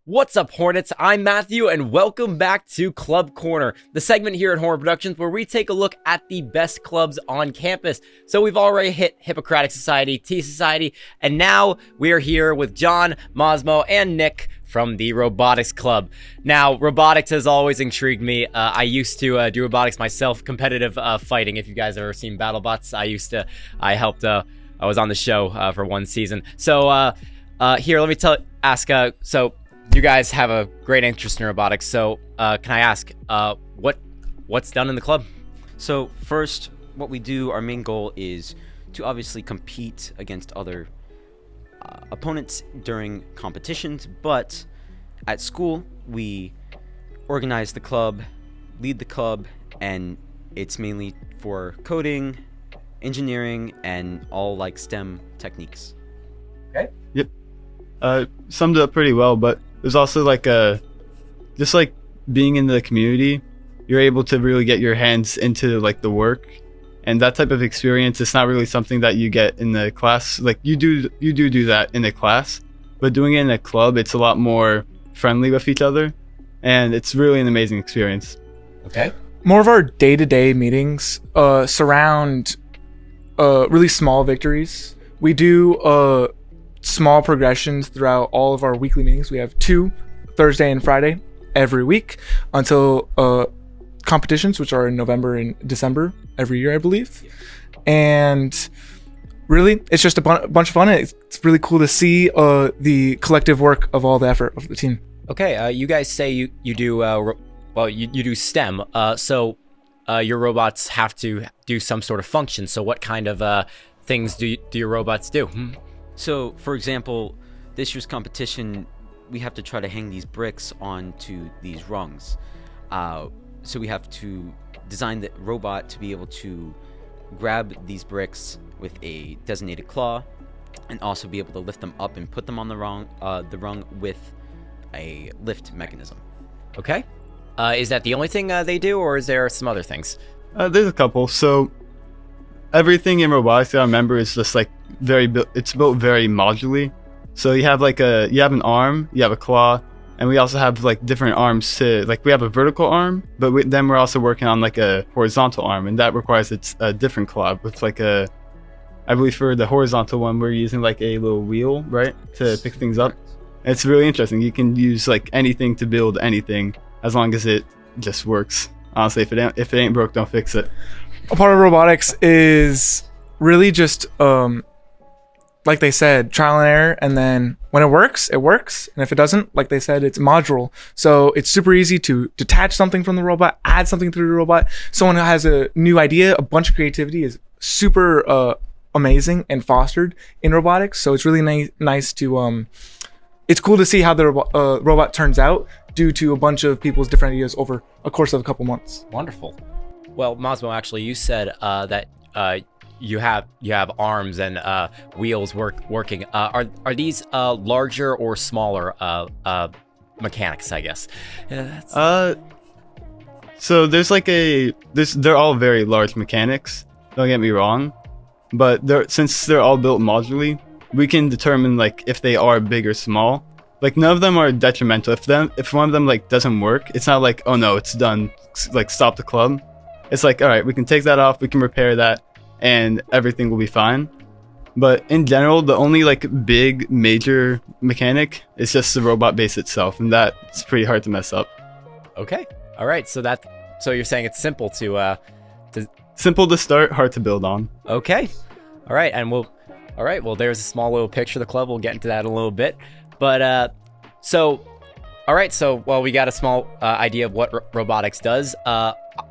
What's up, Hornets? I'm Matthew, and welcome back to Club Corner, the segment here at Hornet Productions where we take a look at the best clubs on campus. So we've already hit Hippocratic Society, Tea Society, and now we are here with John, Mosmo, and Nick from the Robotics Club. Now, robotics has always intrigued me. I used to do robotics myself, competitive fighting. If you guys have ever seen BattleBots, I was on the show for one season. So here, let me ask. You guys have a great interest in robotics. So can I ask, what's done in the club? So first, what we do, our main goal is to obviously compete against other opponents during competitions, but at school we organize the club, lead the club, and it's mainly for coding, engineering, and all like STEM techniques. Okay. Yep. Summed it up pretty well, but there's also just like being in the community, you're able to really get your hands into like the work, and that type of experience. It's not really something that you get in the class. Like you do that in the class, but doing it in a club, it's a lot more friendly with each other, and it's really an amazing experience. Okay. More of our day-to-day meetings surround really small victories. We do small progressions throughout all of our weekly meetings. We have 2 Thursday and Friday every week until competitions, which are in November and December every year, I believe. And really, it's just a bunch of fun. It's really cool to see the collective work of all the effort of the team. Okay. You guys say you do you do STEM. So your robots have to do some sort of function. So what kind of things do your robots do? So, for example, this year's competition, we have to try to hang these bricks onto these rungs. So we have to design the robot to be able to grab these bricks with a designated claw, and also be able to lift them up and put them on the rung with a lift mechanism. Okay. Is that the only thing they do, or is there some other things? There's a couple. So everything in robotics, I remember, is just like it's built very modularly. So you have an arm, you have a claw, and we also have like different arms to, like, we have a vertical arm, but then we're also working on like a horizontal arm, and that requires a different claw with I believe for the horizontal one we're using like a little wheel, right, to pick things up. And it's really interesting. You can use like anything to build anything as long as it just works. Honestly, if it ain't broke, don't fix it. A part of robotics is really just like they said, trial and error, and then when it works, and if it doesn't, like they said, it's modular. So it's super easy to detach something from the robot, add something to the robot. Someone who has a new idea, a bunch of creativity is super amazing and fostered in robotics. So it's really nice to it's cool to see how the robot turns out due to a bunch of people's different ideas over a course of a couple months. Wonderful. Well, Mosmo, actually, you said that you have arms and wheels working. Are these larger or smaller mechanics, I guess? So they're all very large mechanics. Don't get me wrong, but since they're all built modularly, we can determine like if they are big or small. Like none of them are detrimental. If one of them like doesn't work, it's not like, oh no, it's done, like stop the club. It's like, all right, we can take that off, we can repair that, and everything will be fine. But in general, the only like big major mechanic is just the robot base itself, and that's pretty hard to mess up. Okay. All right. So you're saying it's simple to simple to start, hard to build on. Okay. All right. Well, there's a small little picture of the club. We'll get into that in a little bit. But all right. So, well, we got a small idea of what robotics does.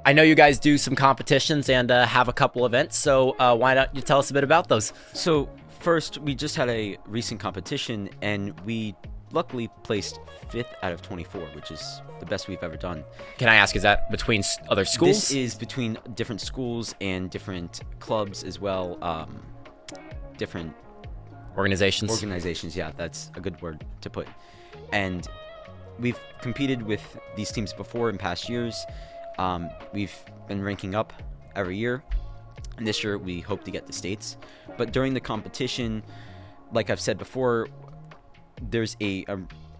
I know you guys do some competitions and have a couple events. So why don't you tell us a bit about those? So first, we just had a recent competition, and we luckily placed 5th out of 24, which is the best we've ever done. Can I ask, is that between other schools? This is between different schools and different clubs as well. Different organizations, yeah, that's a good word to put. And we've competed with these teams before in past years. We've been ranking up every year, and this year we hope to get the states. But during the competition, like I've said before, there's a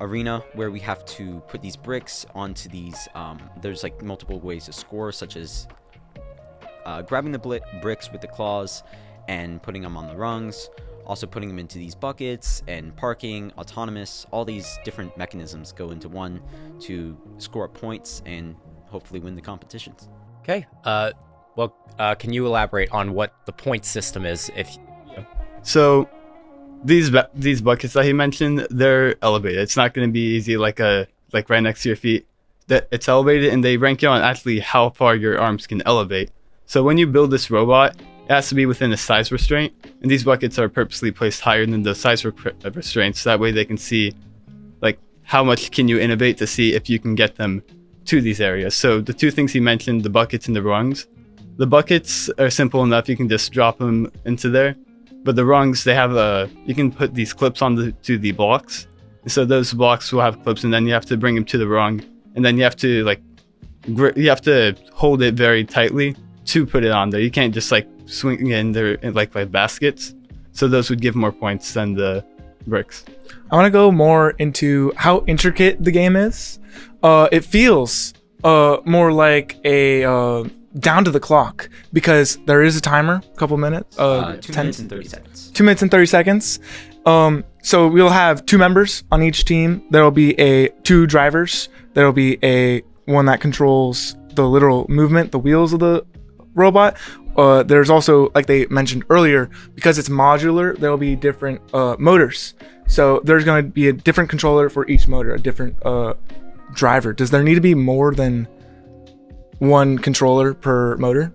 arena where we have to put these bricks onto these. There's like multiple ways to score, such as grabbing the bricks with the claws and putting them on the rungs, also putting them into these buckets, and parking, autonomous. All these different mechanisms go into one to score up points and hopefully win the competitions. Okay. Well, can you elaborate on what the point system is? So these buckets that he mentioned, they're elevated. It's not going to be easy like right next to your feet. That it's elevated, and they rank you on actually how far your arms can elevate. So when you build this robot, it has to be within a size restraint, and these buckets are purposely placed higher than the size restraints. That way they can see like how much can you innovate to see if you can get them to these areas. So the two things he mentioned, the buckets and the rungs. The buckets are simple enough, you can just drop them into there. But the rungs, they have you can put these clips to the blocks. And so those blocks will have clips, and then you have to bring them to the rung, and then you have to you have to hold it very tightly to put it on there. You can't just like swing it in there like baskets. So those would give more points than the bricks. I want to go more into how intricate the game is. It feels more like a down to the clock, because there is a timer, a couple minutes. 2 minutes and 30 seconds. 2 minutes and 30 seconds. So we'll have 2 members on each team. There will be 2 drivers. There will be one that controls the literal movement, the wheels of the robot. There's also, like they mentioned earlier, because it's modular, there will be different motors. So there's going to be a different controller for each motor, a different driver. Does there need to be more than one controller per motor?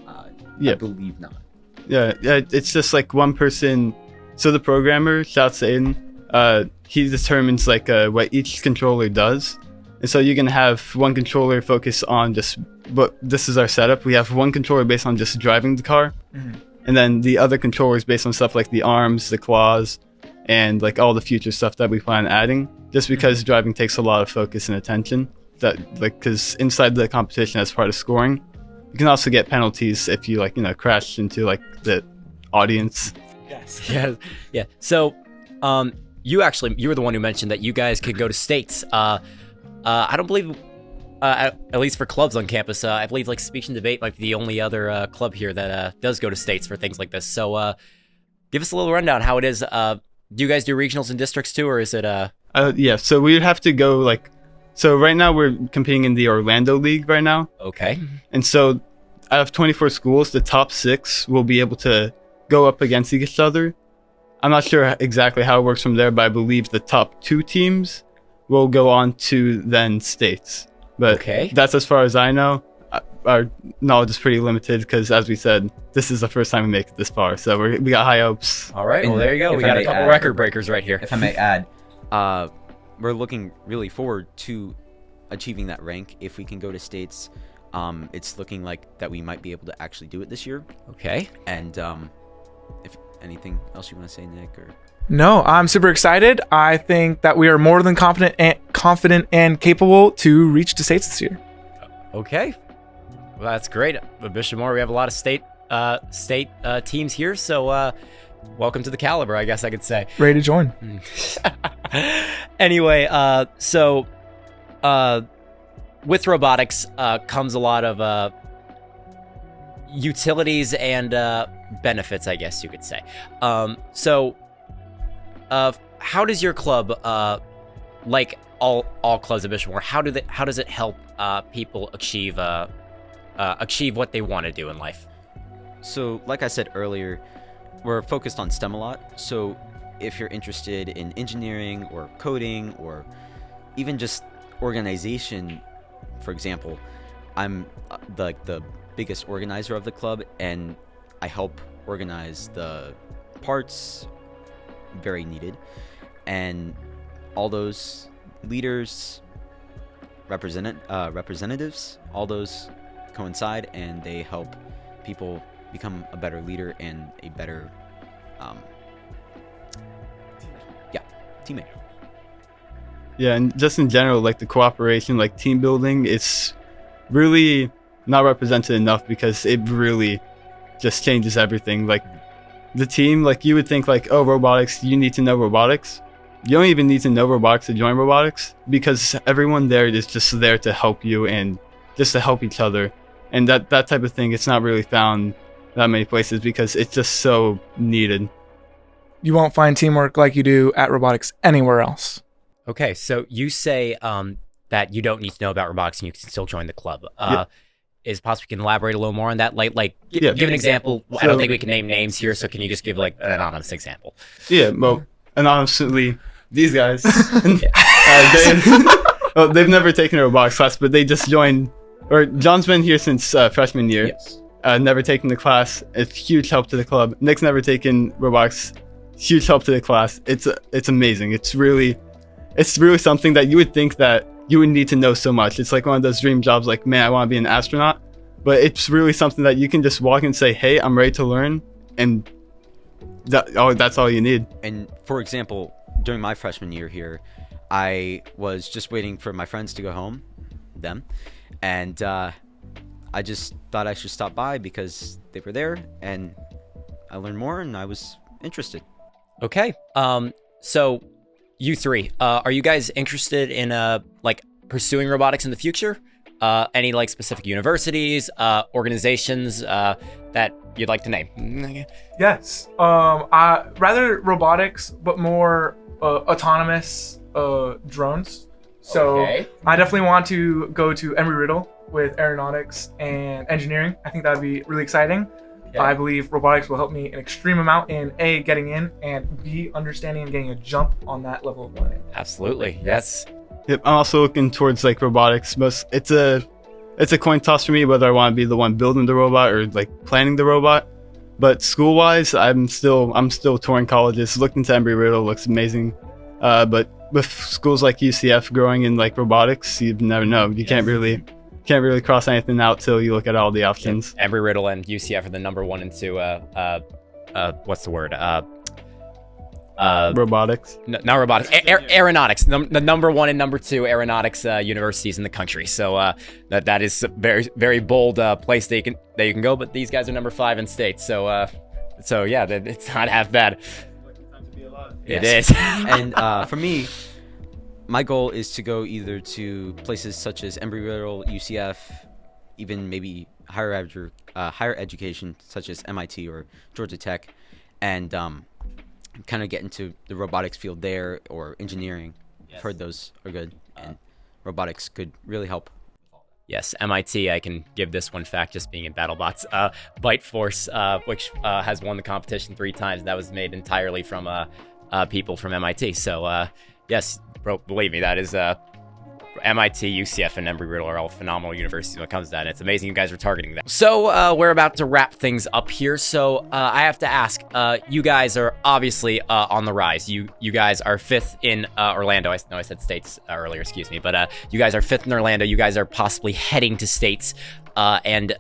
I believe not. Yeah, it's just like one person. So the programmer, shouts in, he determines like what each controller does. And so you can have one controller focus on but this is our setup. We have one controller based on just driving the car. Mm-hmm. And then the other controller is based on stuff like the arms, the claws, and like all the future stuff that we plan on adding. Just because driving takes a lot of focus and attention. Because inside the competition, as part of scoring, you can also get penalties if you crash into like the audience. Yes. Yeah. So, you were the one who mentioned that you guys could go to states. I don't believe, at least for clubs on campus, I believe like Speech and Debate might be the only other club here that does go to states for things like this. So, give us a little rundown how it is. Do you guys do regionals and districts too, or is it? Yeah. So we would have to go So right now we're competing in the Orlando League right now. Okay. And so out of 24 schools, the top 6 will be able to go up against each other. I'm not sure exactly how it works from there, but I believe the top 2 teams will go on to then states. But that's as far as I know. Our knowledge is pretty limited because, as we said, this is the first time we make it this far. So we got high hopes. All right. Well, there you go. We got a couple record breakers right here. If I may add. We're looking really forward to achieving that rank. If we can go to states, it's looking like that we might be able to actually do it this year. Okay. And if anything else you want to say, Nick, or? No, I'm super excited. I think that we are more than confident and capable to reach the states this year. Okay. Well, that's great. Bishop Moore, we have a lot of state teams here, so welcome to the caliber, I guess I could say. Ready to join. Anyway, so with robotics comes a lot of utilities and benefits, I guess you could say. So how does your club, like all clubs at Bishop Moore, how does it help people achieve what they want to do in life? So, like I said earlier, we're focused on STEM a lot. So if you're interested in engineering or coding or even just organization, for example, I'm the biggest organizer of the club, and I help organize the parts very needed, and all those leaders, representatives, all those coincide, and they help people become a better leader and a better teammate. Yeah, and just in general, like the cooperation, like team building, it's really not represented enough because it really just changes everything. Like the team, like you would think like, oh, robotics, you need to know robotics. you don't even need to know robotics to join robotics, because everyone there is just there to help you and just to help each other. And that type of thing, it's not really found that many places because it's just so needed. You won't find teamwork like you do at robotics anywhere else. Okay, so you say that you don't need to know about robotics and you can still join the club. Yep. Is it possible you can elaborate a little more on that? Yeah. Give an example. I don't think we can name names here, so can you just give like an anonymous example? Yeah, well, anonymously, these guys, they've never taken a robotics class, but they just joined. Or John's been here since freshman year. Yes. Never taken the class. It's huge help to the club. Nick's never taken robotics. Huge help to the class. It's amazing. It's really something that you would think that you would need to know so much. It's like one of those dream jobs, like, man, I want to be an astronaut. But it's really something that you can just walk and say, hey, I'm ready to learn, and that's all you need. And for example, during my freshman year here, I was just waiting for my friends to go home, and I just thought I should stop by because they were there, and I learned more, and I was interested. Okay. So you three, are you guys interested in pursuing robotics in the future? Any like specific universities, organizations that you'd like to name? Yes. Rather robotics, but more autonomous drones. So Okay. I definitely want to go to Embry-Riddle with aeronautics and engineering. I think that would be really exciting. Okay. I believe robotics will help me an extreme amount in A, getting in, and B, understanding and getting a jump on that level of learning. Absolutely. Yes. Yep, I'm also looking towards like robotics. It's a coin toss for me whether I want to be the one building the robot or like planning the robot. But school wise, I'm still touring colleges. Looking to Embry-Riddle looks amazing. But with schools like UCF growing in like robotics, you never know. You can't really cross anything out till you look at all the options. Embry-Riddle and UCF are the number 1 and 2. What's the word? Robotics. Not robotics. Aeronautics. The number 1 and number 2 aeronautics universities in the country. So that is a very, very bold place that you can go. But these guys are number 5 in state. So yeah, it's not half bad. It is. And for me, my goal is to go either to places such as Embry-Riddle, UCF, even maybe higher education such as MIT or Georgia Tech, and kind of get into the robotics field there or engineering. I've heard those are good, and robotics could really help. Yes, MIT, I can give this one fact just being in BattleBots. Byte Force, which has won the competition 3 times, that was made entirely from people from MIT. So yes, bro, believe me, that is MIT, UCF, and Embry-Riddle are all phenomenal universities when it comes to that. And it's amazing you guys are targeting them. So we're about to wrap things up here. So I have to ask, you guys are obviously on the rise. You guys are 5th in Orlando. I know I said states earlier, excuse me. But you guys are 5th in Orlando. You guys are possibly heading to states. And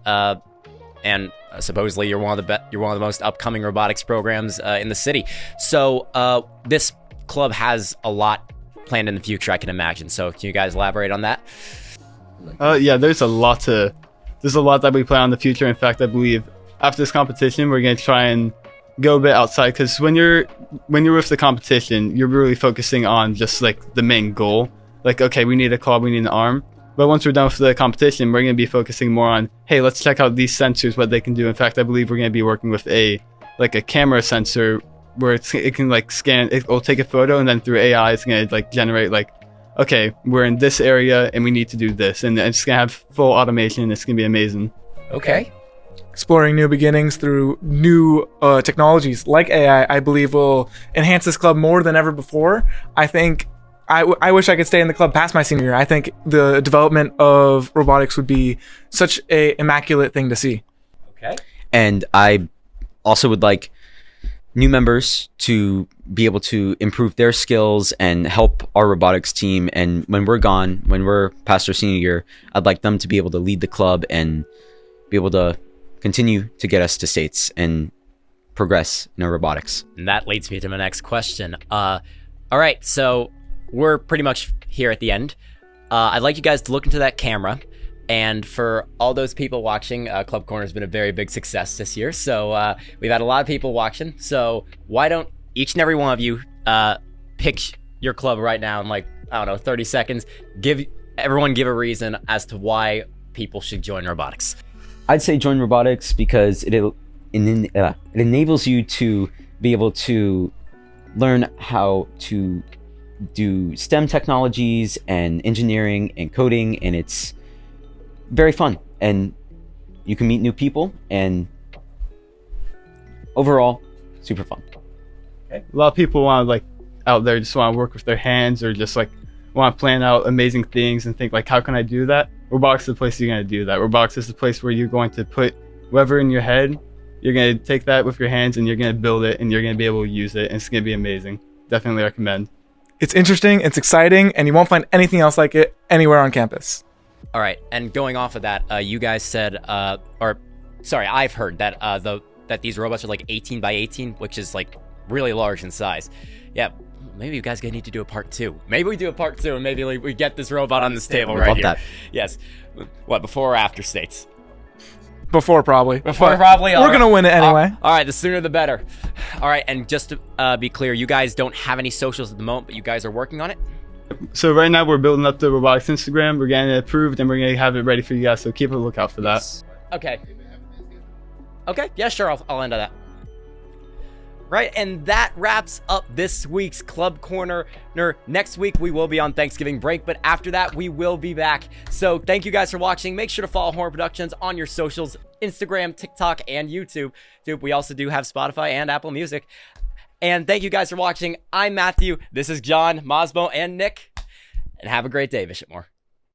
supposedly you're one of the most upcoming robotics programs in the city. So this club has a lot planned in the future, I can imagine. So can you guys elaborate on that? Yeah, there's a lot that we plan on in the future. In fact, I believe after this competition, we're gonna try and go a bit outside, because when you're with the competition, you're really focusing on just like the main goal. Like, okay, we need a claw, we need an arm. But once we're done with the competition, we're gonna be focusing more on, hey, let's check out these sensors, what they can do. In fact, I believe we're gonna be working with a camera sensor where it can like scan, it will take a photo, and then through AI it's gonna like generate like, okay, we're in this area and we need to do this, and it's gonna have full automation. It's gonna be amazing. Okay. Exploring new beginnings through new technologies like AI, I believe will enhance this club more than ever before. I think I wish I could stay in the club past my senior year. I think the development of robotics would be such a immaculate thing to see. Okay. And I also would like new members to be able to improve their skills and help our robotics team. And when we're gone, when we're past our senior year, I'd like them to be able to lead the club and be able to continue to get us to states and progress in our robotics. And that leads me to my next question. All right, so we're pretty much here at the end. I'd like you guys to look into that camera. And for all those people watching, Club Corner has been a very big success this year. So we've had a lot of people watching. So why don't each and every one of you pick your club right now in like, I don't know, 30 seconds. Give a reason as to why people should join robotics. I'd say join robotics because it enables you to be able to learn how to do STEM technologies and engineering and coding, and it's very fun, and you can meet new people, and overall super fun. A lot of people want to like out there just want to work with their hands, or just like want to plan out amazing things and think like, how can I do that? Robotics is the place you're going to do that. Robotics is the place where you're going to put whatever in your head. You're going to take that with your hands and you're going to build it, and you're going to be able to use it, and it's going to be amazing. Definitely recommend. It's interesting, it's exciting, and you won't find anything else like it anywhere on campus. All right, and going off of that, you guys said, I've heard that that these robots are like 18 by 18, which is like really large in size. Yeah, maybe you guys gonna need to do a part 2. Maybe we do a part 2, and maybe like, we get this robot on this table right Love here. that. Yes. What, before or after states? Before, probably. Before, probably. We're going to win it anyway. All right, the sooner the better. All right, and just to be clear, you guys don't have any socials at the moment, but you guys are working on it? So right now we're building up the robotics Instagram. We're getting it approved, and we're going to have it ready for you guys. So keep a lookout for that. Okay. Okay, yeah, sure, I'll end on that. Right, and that wraps up this week's Club Corner. Next week, we will be on Thanksgiving break, but after that, we will be back. So thank you guys for watching. Make sure to follow Horn Productions on your socials, Instagram, TikTok, and YouTube. We also do have Spotify and Apple Music. And thank you guys for watching. I'm Matthew. This is John, Mosbo, and Nick. And have a great day, Bishop Moore.